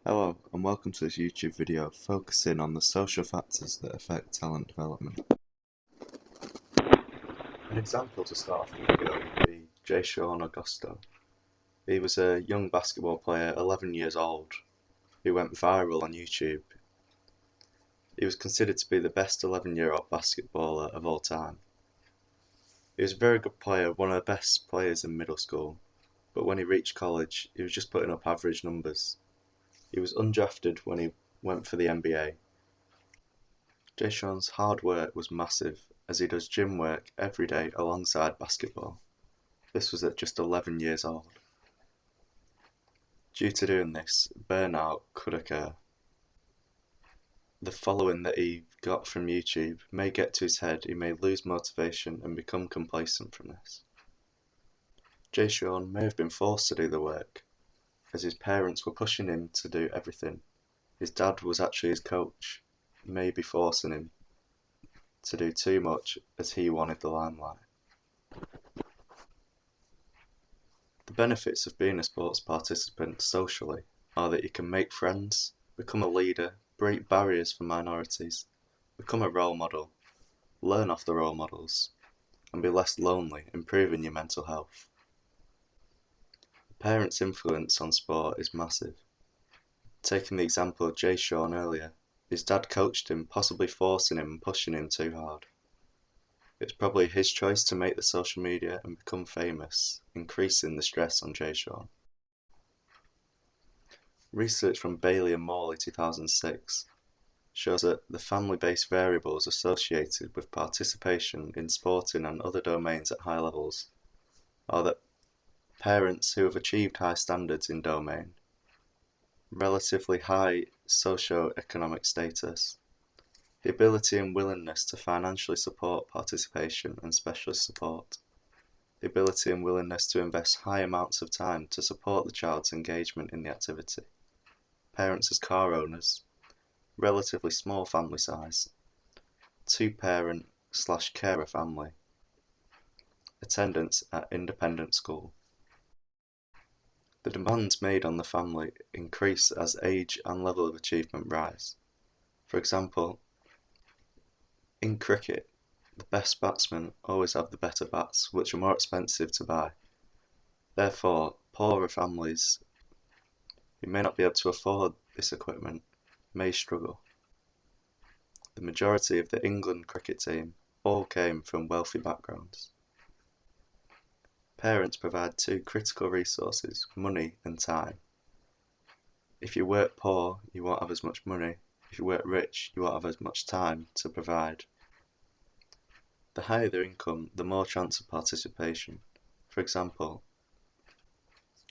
Hello and welcome to this YouTube video focusing on the social factors that affect talent development. An example to start off the video would be Sean Augusto. He was a young basketball player, 11 years old, who went viral on YouTube. He was considered to be the best 11-year-old basketballer of all time. He was a very good player, one of the best players in middle school, but when he reached college, he was just putting up average numbers. He was undrafted when he went for the NBA. Sean's hard work was massive, as he does gym work every day alongside basketball. This was at just 11 years old. Due to doing this, burnout could occur. The following that he got from YouTube may get to his head, he may lose motivation and become complacent from this. Sean may have been forced to do the work, as his parents were pushing him to do everything. His dad was actually his coach, maybe forcing him to do too much as he wanted the limelight. The benefits of being a sports participant socially are that you can make friends, become a leader, break barriers for minorities, become a role model, learn off the role models, and be less lonely, improving your mental health. The parents' influence on sport is massive. Taking the example of Sean earlier, his dad coached him, possibly forcing him and pushing him too hard. It's probably his choice to make the social media and become famous, increasing the stress on Sean. Research from Bailey and Morley 2006 shows that the family-based variables associated with participation in sporting and other domains at high levels are that parents who have achieved high standards in domain, relatively high socio-economic status, the ability and willingness to financially support participation and specialist support, the ability and willingness to invest high amounts of time to support the child's engagement in the activity, parents as car owners, relatively small family size, two-parent/carer family, attendance at independent school. The demands made on the family increase as age and level of achievement rise. For example, in cricket, the best batsmen always have the better bats, which are more expensive to buy. Therefore, poorer families who may not be able to afford this equipment may struggle. The majority of the England cricket team all came from wealthy backgrounds. Parents provide two critical resources, money and time. If you work poor, you won't have as much money. If you work rich, you won't have as much time to provide. The higher their income, the more chance of participation. For example,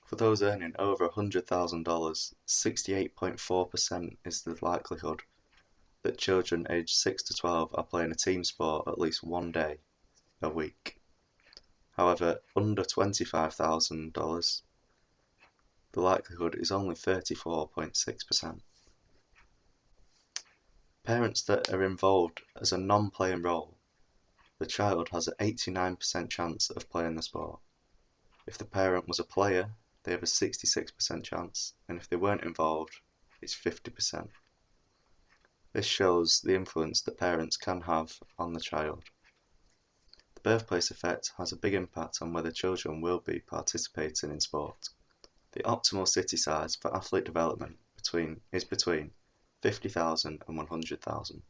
for those earning over $100,000, 68.4% is the likelihood that children aged 6 to 12 are playing a team sport at least one day a week. However, under $25,000, the likelihood is only 34.6%. Parents that are involved as a non-playing role, the child has an 89% chance of playing the sport. If the parent was a player, they have a 66% chance, and if they weren't involved, it's 50%. This shows the influence that parents can have on the child. The birthplace effect has a big impact on whether children will be participating in sport. The optimal city size for athlete development is between 50,000 and 100,000.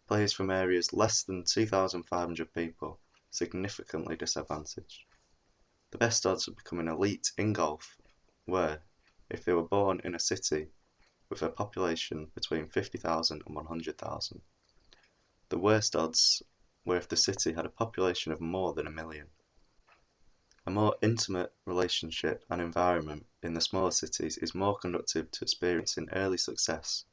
Players from areas less than 2,500 people significantly disadvantaged. The best odds of becoming elite in golf were if they were born in a city with a population between 50,000 and 100,000. The worst odds were if the city had a population of more than 1 million. A more intimate relationship and environment in the smaller cities is more conducive to experiencing early success